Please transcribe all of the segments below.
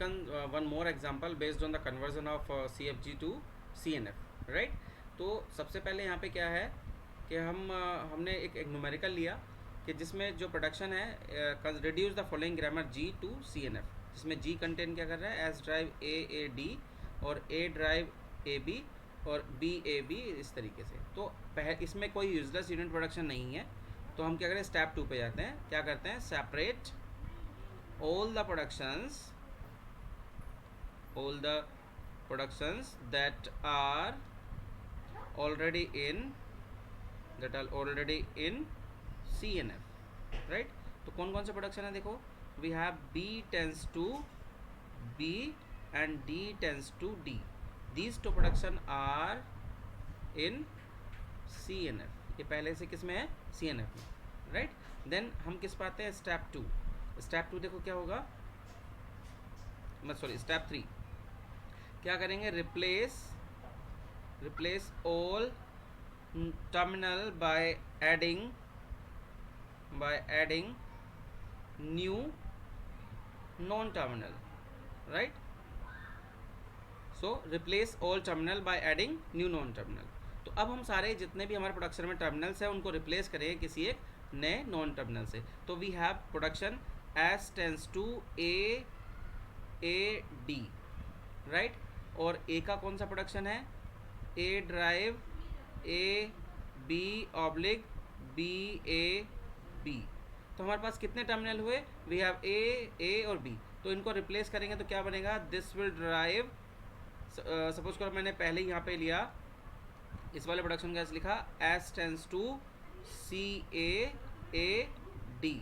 one more example based on the conversion of CFG to CNF, right. तो सबसे पहले यहाँ पे क्या है कि हमने एक न्यूमेरिकल लिया कि जिसमें जो प्रोडक्शन है reduce the following grammar G to CNF, जिसमें G कंटेंट क्या कर रहा है, एस ड्राइव AAD और A ड्राइव AB और BAB, इस तरीके से। तो इसमें कोई यूजलेस यूनिट प्रोडक्शन नहीं है, तो हम क्या करें, स्टेप 2 पे जाते हैं। क्या करते हैं, separate all the productions that are already in CNF, right। तो कौन कौन से प्रोडक्शन है, देखो, we have B tends to B and D tends to D. These two production are in CNF। ये पहले से किस में है, CNF में, राइट। देन हम किस पे आते हैं, स्टेप 2। स्टेप 2 देखो क्या होगा, स्टेप 3 क्या करेंगे, replace all terminal by adding new non terminal, right. So replace all terminal by adding new non terminal. तो अब हम सारे जितने भी हमारे प्रोडक्शन में टर्मिनल्स हैं उनको रिप्लेस करेंगे किसी एक नए नॉन टर्मिनल से। तो we have production S tends to A D, right. और ए का कौन सा प्रोडक्शन है, A drive A B oblique B A B. तो हमारे पास कितने टर्मिनल हुए, वी हैव ए और बी। तो इनको रिप्लेस करेंगे तो क्या बनेगा, दिस विल ड्राइव, सपोज करो मैंने पहले यहाँ पे लिया इस वाले प्रोडक्शन का लिखा S tends to C A D,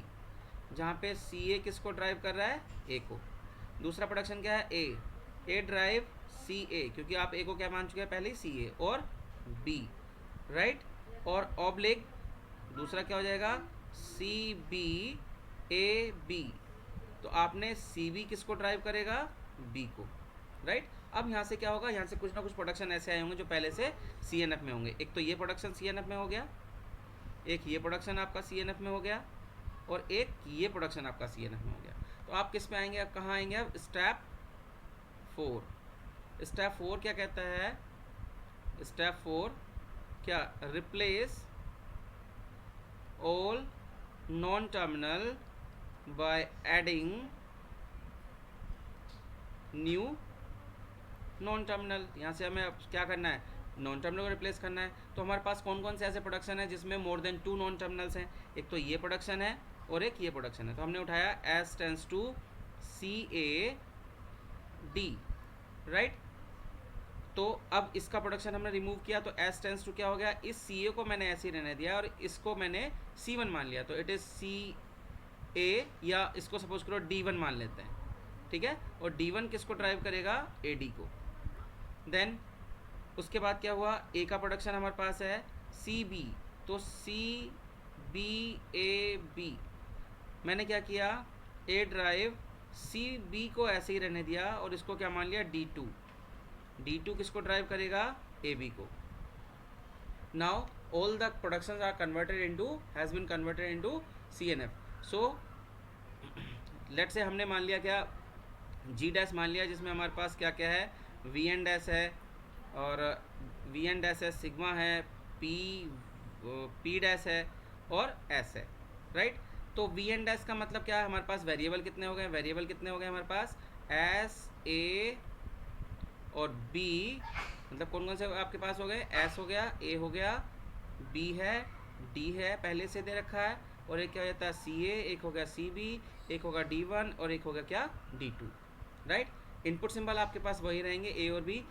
जहाँ पे सी ए किसको ड्राइव कर रहा है, ए को। दूसरा प्रोडक्शन क्या है, ए ड्राइव सी ए, क्योंकि आप ए को क्या मान चुके हैं पहले, सी ए, और बी, राइट। और ऑब्लिक दूसरा क्या हो जाएगा, सी बी ए बी। तो आपने सी बी किसको ड्राइव करेगा, बी को, राइट। अब यहाँ से क्या होगा, यहाँ से कुछ ना कुछ प्रोडक्शन ऐसे आए होंगे जो पहले से सी एन एफ में होंगे। एक तो ये प्रोडक्शन सी एन एफ में हो गया, एक ये प्रोडक्शन आपका सी एन एफ में हो गया, और एक ये प्रोडक्शन आपका सी एन एफ में हो गया। तो आप किस पे आएंगे, अब कहाँ आएंगे, अब स्टेप 4। स्टेप 4 क्या कहता है, स्टेप 4 क्या, replace all non terminal by adding new non terminal. यहाँ से हमें अब क्या करना है, नॉन टर्मिनल को रिप्लेस करना है। तो हमारे पास कौन कौन से ऐसे प्रोडक्शन है जिसमें मोर देन 2 नॉन टर्मिनल्स हैं, एक तो ये प्रोडक्शन है और एक ये प्रोडक्शन है। तो हमने उठाया S tends to C A D, right. तो अब इसका प्रोडक्शन हमने रिमूव किया, तो एस टेंस टू क्या हो गया, इस सी ए को मैंने ऐसे ही रहने दिया और इसको मैंने C1 मान लिया, तो इट इज़ सी ए, या इसको सपोज करो D1 मान लेते हैं, ठीक है। और D1 किसको ड्राइव करेगा, AD को। देन उसके बाद क्या हुआ, ए का प्रोडक्शन हमारे पास है CB, तो CBAB मैंने क्या किया, ए ड्राइव CB को ऐसे ही रहने दिया और इसको क्या मान लिया, D2 किसको ड्राइव करेगा, AB को। Now all the productions are converted into, has been converted into CNF। So let say हमने मान लिया क्या, G डैश मान लिया, जिसमें हमारे पास क्या क्या है, VN डैश है, और VN डैश है, सिग्मा है, P डैश है, और S है, राइट। तो VN डैश का मतलब क्या है, हमारे पास वेरिएबल कितने हो गए, हमारे पास S A और B, मतलब कौन कौन से आपके पास हो गए, S हो गया, A हो गया, B है, D है, पहले से दे रखा है, और एक क्या हो जाता है CA, एक हो गया CB, एक होगा D1, और एक हो गया क्या, D2, राइट। इनपुट सिंबल आपके पास वही रहेंगे, A और B।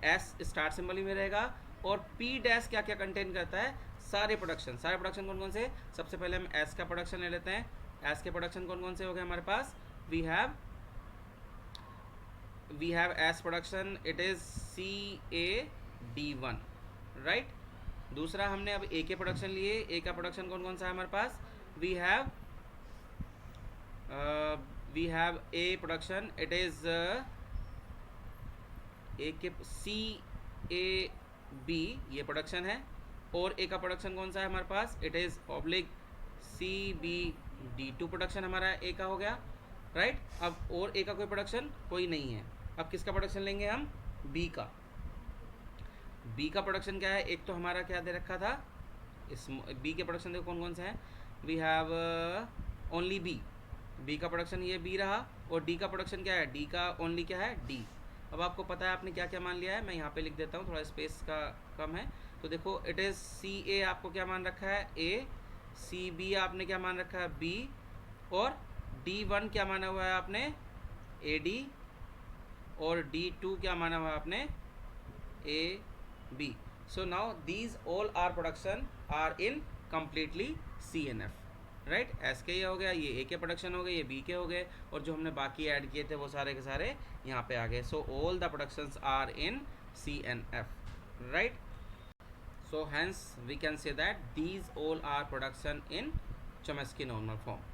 S स्टार्ट सिंबल ही में रहेगा। और P डैश क्या क्या कंटेन करता है, सारे प्रोडक्शन कौन कौन से, सबसे पहले हम S का प्रोडक्शन ले लेते हैं। S के प्रोडक्शन कौन कौन से हो गए हमारे पास, we have S production, it is CAD1, right. दूसरा हमने अब A के प्रोडक्शन लिए, A का प्रोडक्शन कौन कौन सा है हमारे पास, we have A production, it is A के CAB, ये प्रोडक्शन है। और A का प्रोडक्शन कौन सा है हमारे पास, it is oblique CBD2 production हमारा A का हो गया। राइट। अब और ए का कोई प्रोडक्शन कोई नहीं है। अब किसका प्रोडक्शन लेंगे हम, बी का। बी का प्रोडक्शन क्या है, एक तो हमारा क्या दे रखा था, इस बी के प्रोडक्शन देखो कौन कौन से हैं। We have only B, B का प्रोडक्शन ये बी रहा, और डी का प्रोडक्शन क्या है, डी का ओनली क्या है, डी। अब आपको पता है आपने क्या क्या मान लिया है, मैं यहाँ पे लिख देता हूँ, थोड़ा स्पेस का कम है। तो देखो इट इज़ सी ए आपको क्या मान रखा है, ए, सी बी आपने क्या मान रखा है, बी, और डी वन क्या माना हुआ है आपने, ए डी, और डी टू क्या माना हुआ है आपने, A B. So now these all are production are in completely CNF, right. S के ये हो गया, ये ए के प्रोडक्शन हो गए, ये बी के हो गए, और जो हमने बाकी ऐड किए थे वो सारे के सारे यहाँ पे आ गए। So all the productions are in CNF, right. So hence we can say that these all are production in Chomsky normal form.